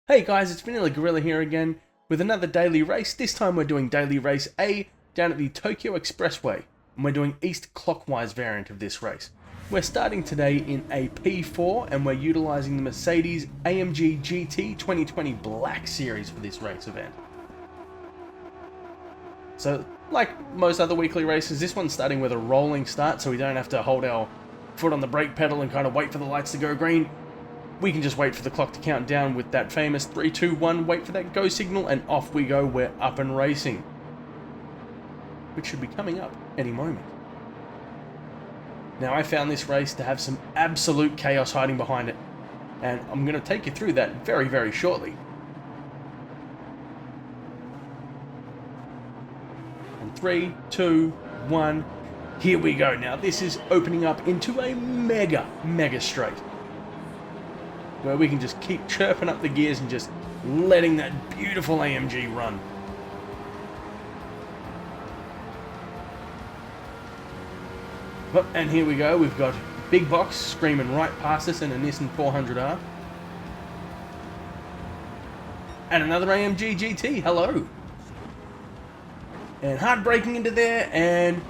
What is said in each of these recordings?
Hey guys, it's Vanilla Gorilla here again with another daily race. This time we're doing daily race A down at the Tokyo Expressway, and we're doing east clockwise variant of this race. We're starting today in a P4 and we're utilising the Mercedes AMG GT 2020 Black Series for this race event. So, like most other weekly races, this one's starting with a rolling start so we don't have to hold our foot on the brake pedal and kind of wait for the lights to go green. We can just wait for the clock to count down with that famous 3, 2, 1, wait for that go signal, and off we go, we're up and racing. Which should be coming up any moment. Now, I found this race to have some absolute chaos hiding behind it, and I'm going to take you through that very, very shortly. And 3, 2, 1, here we go. Now, this is opening up into a mega straight, where we can just keep chirping up the gears and just letting that beautiful AMG run. Oh, and here we go, we've got Big Box screaming right past us in a Nissan 400R. And another AMG GT, hello. And hard braking into there, and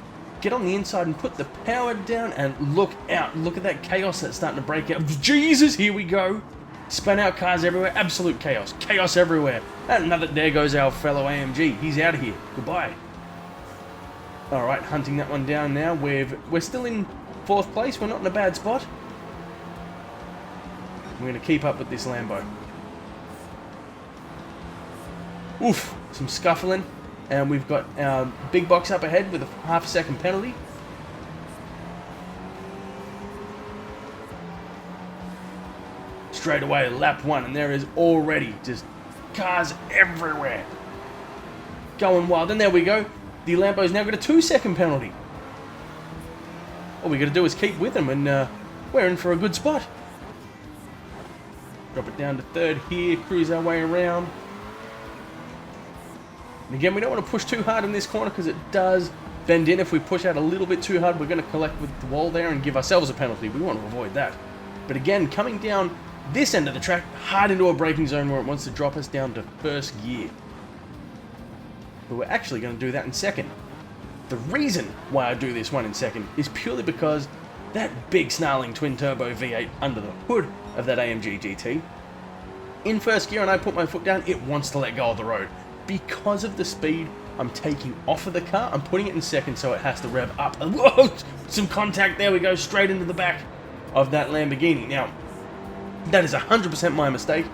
get on the inside and put the power down, and look out. Look at that chaos that's starting to break out. Jesus, here we go. Spun out cars everywhere. Absolute chaos. Chaos everywhere. And there goes our fellow AMG. He's out of here. Goodbye. Alright, hunting that one down now. We're still in 4th place. We're not in a bad spot. We're going to keep up with this Lambo. Oof. Some scuffling. And we've got our Big Box up ahead with a half a second penalty. Straight away, lap 1, and there is already just cars everywhere. Going wild, and there we go. The Lambo's now got a 2-second penalty. All we got to do is keep with them, and we're in for a good spot. Drop it down to 3rd here, cruise our way around. And again, we don't want to push too hard in this corner because it does bend in. If we push out a little bit too hard, we're going to collect with the wall there and give ourselves a penalty. We want to avoid that. But again, coming down this end of the track, hard into a braking zone where it wants to drop us down to 1st gear. But we're actually going to do that in 2nd. The reason why I do this one in 2nd is purely because that big snarling twin-turbo V8 under the hood of that AMG GT, in 1st gear and I put my foot down, it wants to let go of the road. Because of the speed I'm taking off of the car, I'm putting it in 2nd so it has to rev up. Whoa! Some contact, there we go, straight into the back of that Lamborghini. Now, that is 100% my mistake.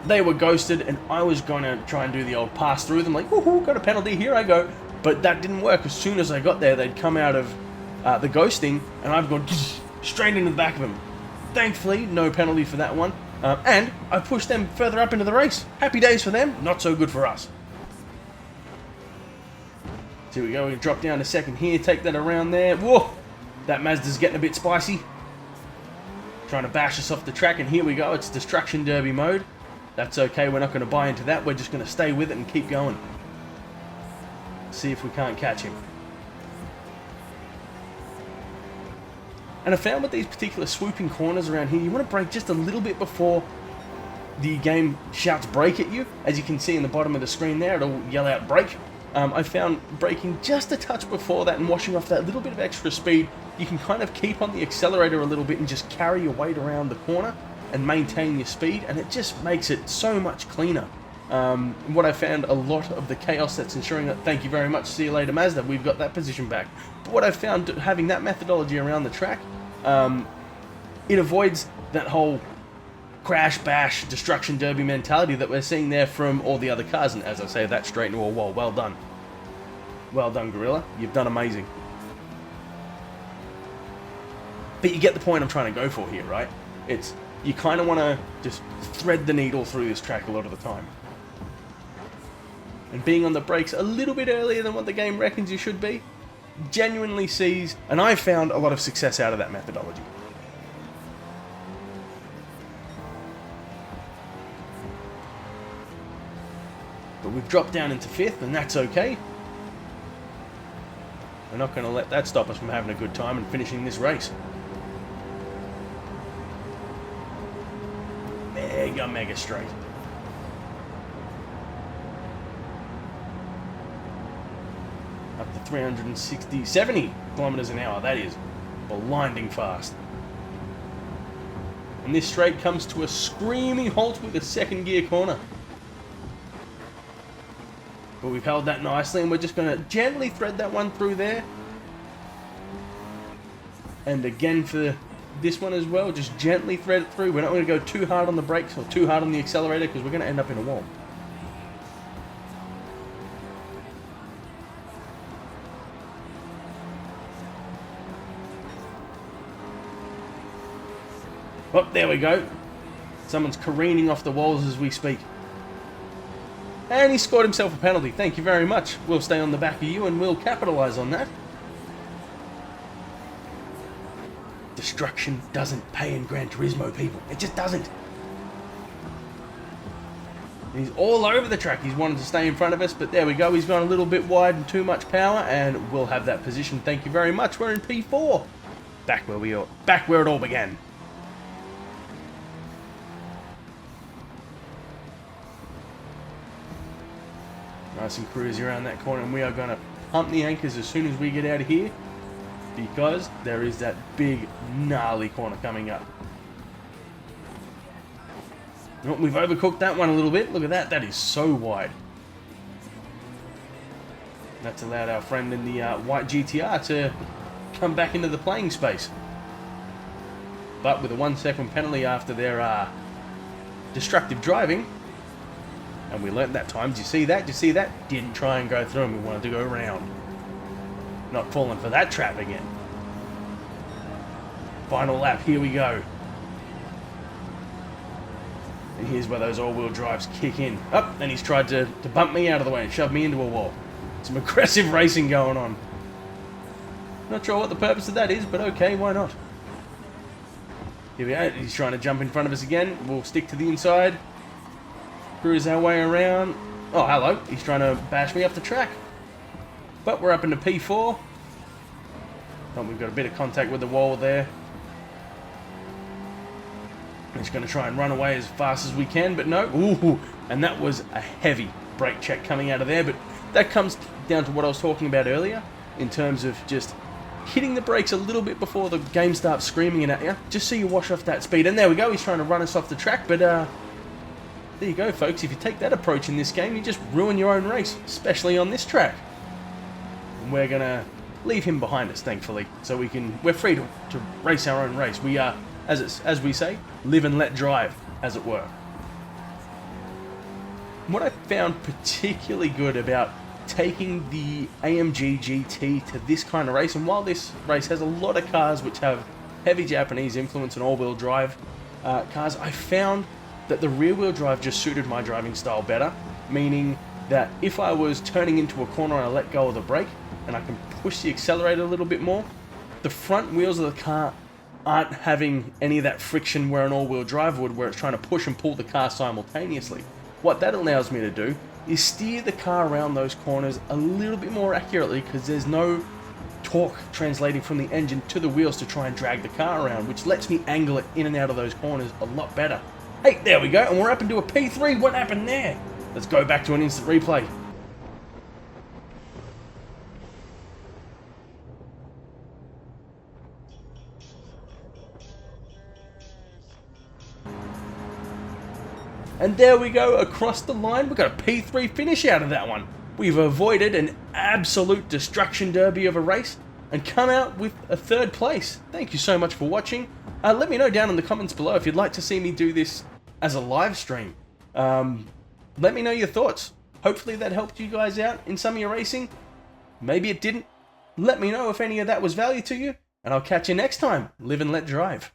They were ghosted and I was going to try and do the old pass through them, like, woohoo, got a penalty, here I go. But that didn't work. As soon as I got there, they'd come out of the ghosting and I've gone straight into the back of them. Thankfully, no penalty for that one. And I pushed them further up into the race. Happy days for them, not so good for us. So here we go, we drop down to 2nd here, take that around there. Whoa! That Mazda's getting a bit spicy. Trying to bash us off the track, and here we go, it's Destruction Derby mode. That's okay, we're not going to buy into that, we're just going to stay with it and keep going. See if we can't catch him. And I found with these particular swooping corners around here, you want to brake just a little bit before the game shouts brake at you. As you can see in the bottom of the screen there, it'll yell out brake. I found braking just a touch before that and washing off that little bit of extra speed. You can kind of keep on the accelerator a little bit and just carry your weight around the corner and maintain your speed, and it just makes it so much cleaner. What I found, a lot of the chaos that's ensuring that, thank you very much, see you later Mazda, we've got that position back. But what I found having that methodology around the track, it avoids that whole crash, bash, destruction derby mentality that we're seeing there from all the other cars. And as I say that straight into a wall, well done. Well done, Gorilla. You've done amazing. But you get the point I'm trying to go for here, right? It's, you kind of want to just thread the needle through this track a lot of the time. And being on the brakes a little bit earlier than what the game reckons you should be, genuinely sees, and I've found a lot of success out of that methodology. But we've dropped down into 5th, and that's okay. We're not going to let that stop us from having a good time and finishing this race. Mega straight. Up to 360, 70 kilometers an hour. That is blinding fast. And this straight comes to a screaming halt with a second gear corner. But we've held that nicely, and we're just going to gently thread that one through there. And again for this one as well, just gently thread it through. We're not going to go too hard on the brakes or too hard on the accelerator because we're going to end up in a wall. Oh, there we go. Someone's careening off the walls as we speak. And he scored himself a penalty. Thank you very much. We'll stay on the back of you and we'll capitalise on that. Destruction doesn't pay in Gran Turismo, people. It just doesn't. He's all over the track. He's wanted to stay in front of us, but there we go. He's gone a little bit wide and too much power, and we'll have that position. Thank you very much. We're in P4. Back where it all began. Nice and cruisy around that corner, and we are going to pump the anchors as soon as we get out of here, because there is that big gnarly corner coming up. Oh, we've overcooked that one a little bit. Look at that. That is so wide. That's allowed our friend in the white GTR to come back into the playing space. But with a 1 second penalty after their destructive driving. And we learnt that time. Did you see that? Did you see that? Didn't try and go through him. We wanted to go around. Not falling for that trap again. Final lap. Here we go. And here's where those all-wheel drives kick in. Up, and he's tried to bump me out of the way and shove me into a wall. Some aggressive racing going on. Not sure what the purpose of that is, but okay, why not? Here we go. He's trying to jump in front of us again. We'll stick to the inside. Cruise our way around. Oh, hello. He's trying to bash me off the track. But we're up into P4. Oh, we've got a bit of contact with the wall there. We're just going to try and run away as fast as we can, but no. Ooh, and that was a heavy brake check coming out of there, but that comes down to what I was talking about earlier in terms of just hitting the brakes a little bit before the game starts screaming at you, just so you wash off that speed. And there we go. He's trying to run us off the track, but there you go, folks. If you take that approach in this game, you just ruin your own race, especially on this track. And we're going to leave him behind us, thankfully, so we're free to race our own race. We are, as we say, live and let drive, as it were. What I found particularly good about taking the AMG GT to this kind of race, and while this race has a lot of cars which have heavy Japanese influence and all-wheel drive cars, I found that the rear-wheel drive just suited my driving style better, meaning that if I was turning into a corner and I let go of the brake and I can push the accelerator a little bit more, the front wheels of the car aren't having any of that friction where an all-wheel drive would, where it's trying to push and pull the car simultaneously. What that allows me to do is steer the car around those corners a little bit more accurately, because there's no torque translating from the engine to the wheels to try and drag the car around, which lets me angle it in and out of those corners a lot better. Hey, there we go, and we're up into a P3. What happened there? Let's go back to an instant replay. And there we go, across the line. We got a P3 finish out of that one. We've avoided an absolute destruction derby of a race and come out with a third place. Thank you so much for watching. Let me know down in the comments below if you'd like to see me do this as a live stream. Let me know your thoughts. Hopefully that helped you guys out in some of your racing. Maybe it didn't. Let me know if any of that was value to you, and I'll catch you next time. Live and let drive.